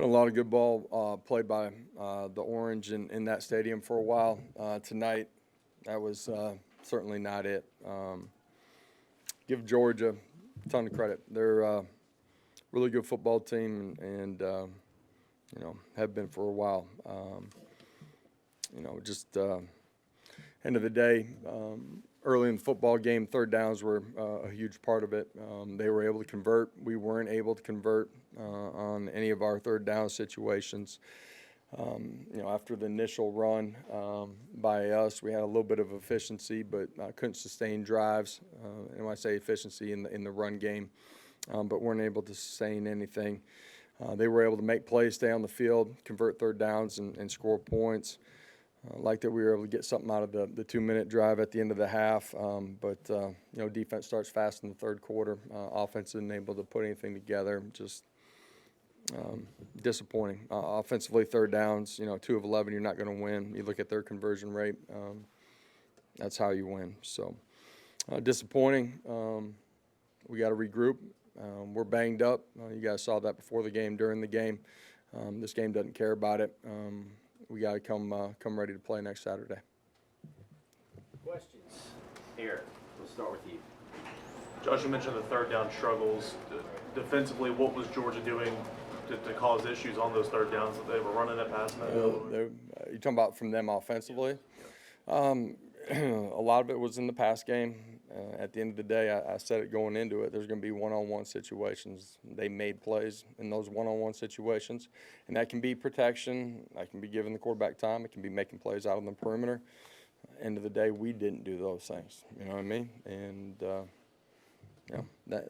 Been a lot of good ball played by the Orange in that stadium for a while. Tonight, that was certainly not it. Give Georgia a ton of credit. They're a really good football team and you know, have been for a while. You know, just end of the day, early in the football game, third downs were a huge part of it. They were able to convert. We weren't able to convert on any of our third down situations. You know, after the initial run by us, we had a little bit of efficiency, but couldn't sustain drives. And when I say efficiency in the run game, but weren't able to sustain anything. They were able to make plays, stay on the field, convert third downs, and score points. Like that we were able to get something out of the 2-minute drive at the end of the half. But you know, defense starts fast in the third quarter. Offense isn't able to put anything together. Just disappointing. Offensively, third downs, you know, 2 of 11, you're not going to win. You look at their conversion rate, that's how you win. So disappointing. We got to regroup. We're banged up. You guys saw that before the game, during the game. This game doesn't care about it. We got to come ready to play next Saturday. Questions? Eric, we'll start with you. Josh, you mentioned the third down struggles. Defensively, what was Georgia doing to cause issues on those third downs that they were running at pass? You're talking about from them offensively? A lot of it was in the pass game. At the end of the day, I said it going into it, there's going to be one-on-one situations. They made plays in those one-on-one situations, and that can be protection. That can be giving the quarterback time. It can be making plays out on the perimeter. End of the day, we didn't do those things. You know what I mean? And you know,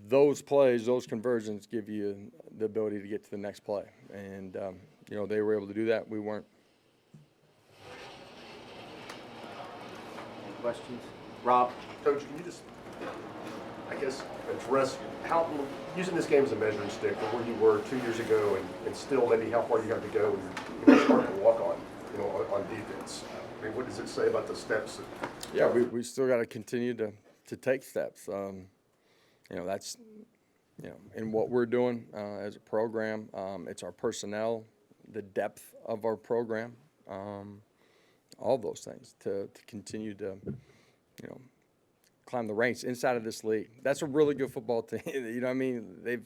those plays, those conversions give you the ability to get to the next play. And you know, they were able to do that. We weren't. Questions? Rob? Coach, can you just, I guess, address how, using this game as a measuring stick for where you were 2 years ago and still maybe how far you have to go and you're starting to walk on, you know, on defense? I mean, what does it say about the steps? Yeah, we still got to continue to take steps. You know, that's, you know, in what we're doing as a program, it's our personnel, the depth of our program. All those things to continue to, you know, climb the ranks inside of this league. That's a really good football team. You know what I mean?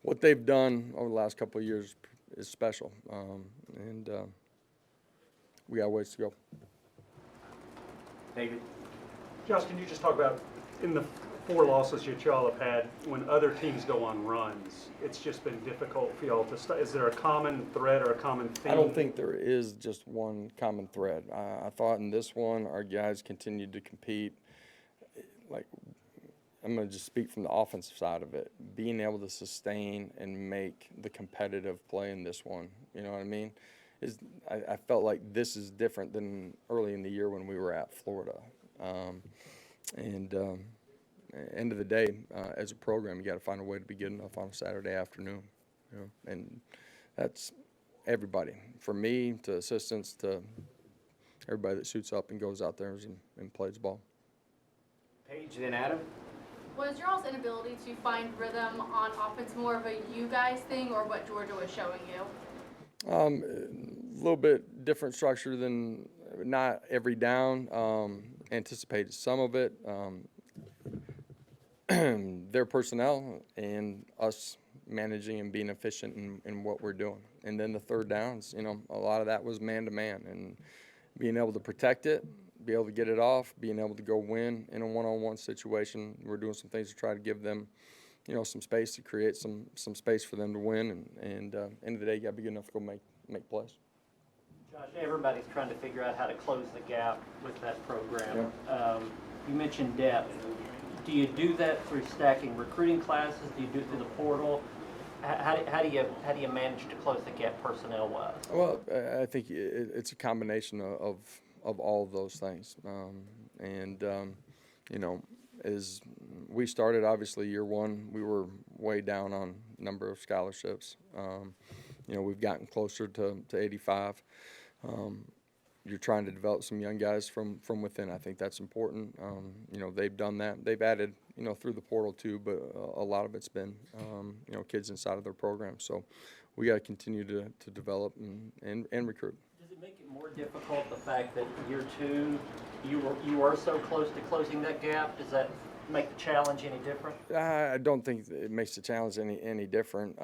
What they've done over the last couple of years is special, and we got ways to go. David? Josh, can you just talk about in the 4 losses y'all have had, when other teams go on runs, it's just been difficult for y'all to is there a common thread or a common theme? I don't think there is just one common thread. I thought in this one, our guys continued to compete. Like, I'm going to just speak from the offensive side of it. Being able to sustain and make the competitive play in this one, you know what I mean? I felt like this is different than early in the year when we were at Florida. End of the day, as a program, you got to find a way to be good enough on a Saturday afternoon, you know, and that's everybody, from me to assistants to everybody that suits up and goes out there and plays ball. Paige, then Adam. Was your all's inability to find rhythm on offense more of a you guys thing or what Georgia was showing you? A little bit different structure than not every down. Anticipated some of it. Their personnel and us managing and being efficient in what we're doing. And then the third downs, you know, a lot of that was man-to-man and being able to protect it, be able to get it off, being able to go win in a one-on-one situation. We're doing some things to try to give them, you know, some space to create some space for them to win. And end of the day, you got to be good enough to go make plays. Josh, everybody's trying to figure out how to close the gap with that program. Yeah. You mentioned depth. Do you do that through stacking recruiting classes? Do you do it through the portal? How do you manage to close the gap personnel-wise? Well, I think it's a combination of all of those things. You know, as we started, obviously, year one, we were way down on number of scholarships. You know, we've gotten closer to 85. You're trying to develop some young guys from within. I think that's important. You know, they've done that. They've added, through the portal too, but a lot of it's been, kids inside of their program. So we got to continue to develop and recruit. Does it make it more difficult, the fact that year two, you were so close to closing that gap? Does that make the challenge any different? I don't think it makes the challenge any different.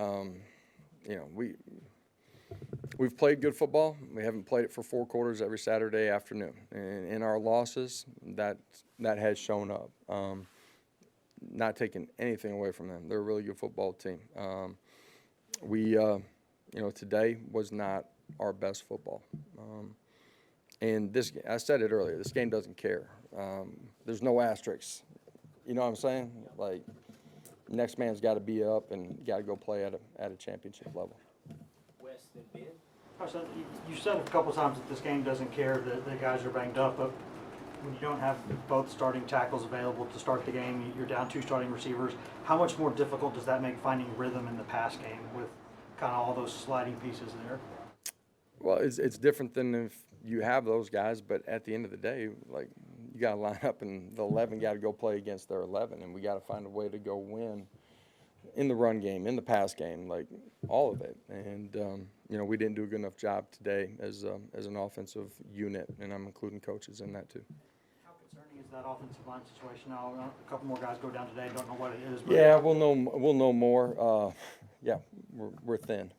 We've played good football. We haven't played it for 4 quarters every Saturday afternoon. And in our losses, that has shown up. Not taking anything away from them. They're a really good football team. Today was not our best football. And this, I said it earlier, this game doesn't care. There's no asterisks. You know what I'm saying? Like, next man's got to be up and got to go play at a championship level. You said a couple times that this game doesn't care, that the guys are banged up, but when you don't have both starting tackles available to start the game, you're down 2 starting receivers. How much more difficult does that make finding rhythm in the pass game with kind of all those sliding pieces there? Well, it's different than if you have those guys, but at the end of the day, like, you got to line up and the 11 got to go play against their 11, and we got to find a way to go win in the run game, in the pass game, like all of it. And, we didn't do a good enough job today as an offensive unit, and I'm including coaches in that too. How concerning is that offensive line situation now? A couple more guys go down today, don't know what it is. But Yeah, we'll know more. We're thin.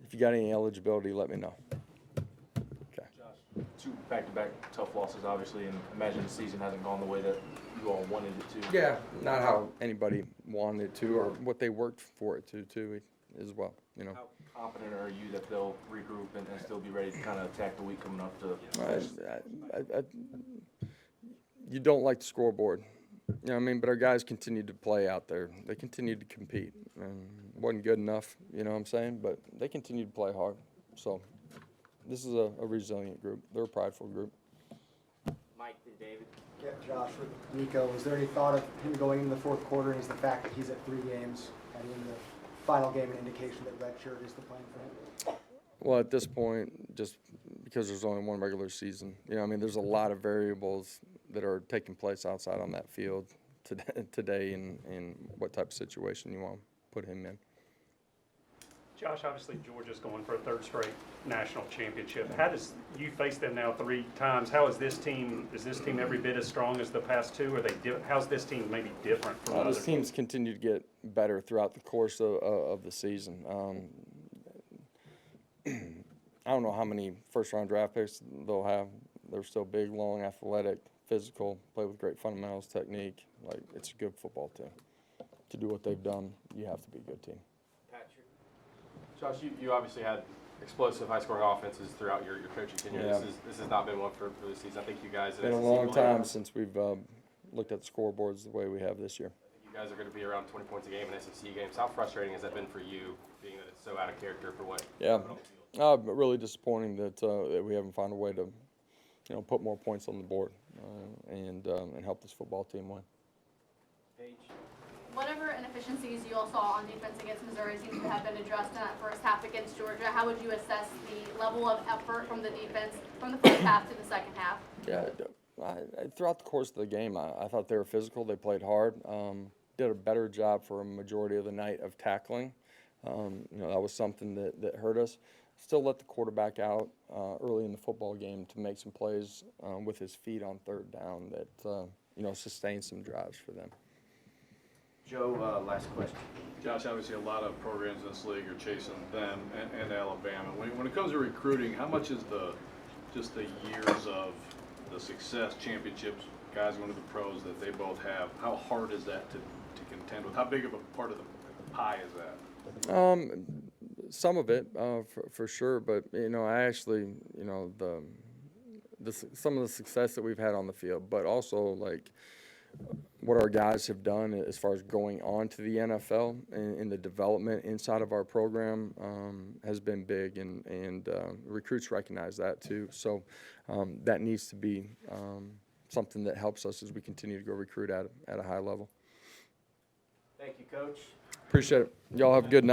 If you got any eligibility, let me know. Okay. Josh, 2 back-to-back tough losses, obviously, and imagine the season hasn't gone the way that you all wanted it to. Yeah, not how anybody wanted it to or what they worked for it to too, as well. How confident are you that they'll regroup and still be ready to kind of attack the week coming up to? You don't like the scoreboard, you know what I mean? But our guys continued to play out there. They continued to compete. And wasn't good enough, you know what I'm saying? But they continued to play hard. So this is a resilient group. They're a prideful group. Mike and David. Yeah, Josh, with Nico, was there any thought of him going into the 4th quarter, and is the fact that he's at 3 games and in the final game an indication that redshirt is the plan for him? Well, at this point, just because there's only one regular season, there's a lot of variables that are taking place outside on that field today and what type of situation you want to put him in. Josh, obviously Georgia's going for a 3rd straight national championship. How does you face them now 3 times? How is this team? Is this team every bit as strong as the past 2? How's this team maybe different from others? This team's continued to get better throughout the course of the season. I don't know how many first-round draft picks they'll have. They're still big, long, athletic, physical, play with great fundamentals, technique. Like, it's a good football team. To do what they've done, you have to be a good team. Patrick. Josh, you obviously had explosive, high-scoring offenses throughout your coaching tenure. Yeah. This has not been one for this season. I think you guys. It's been a long time since we've looked at the scoreboards the way we have this year. You guys are going to be around 20 points a game in SEC games. How frustrating has that been for you, being that it's so out of character for what? Yeah, really disappointing that we haven't found a way to, put more points on the board and help this football team win. Paige. Whatever inefficiencies you all saw on defense against Missouri seems to have been addressed in that first half against Georgia. How would you assess the level of effort from the defense from the first half to the second half? Yeah, throughout the course of the game, I thought they were physical. They played hard. Did a better job for a majority of the night of tackling. That was something that hurt us. Still let the quarterback out early in the football game to make some plays with his feet on 3rd down that, sustained some drives for them. Joe, last question. Josh, obviously a lot of programs in this league are chasing them and Alabama. When it comes to recruiting, how much is just the years of the success, championships, guys going to the pros that they both have, how hard is that to contend with? How big of a part of the pie is that? Some of it, for sure, but I actually, some of the success that we've had on the field, but also like what our guys have done as far as going on to the NFL and the development inside of our program has been big, and recruits recognize that too. So that needs to be something that helps us as we continue to go recruit at a high level. Thank you, Coach. Appreciate it. Y'all have a good night.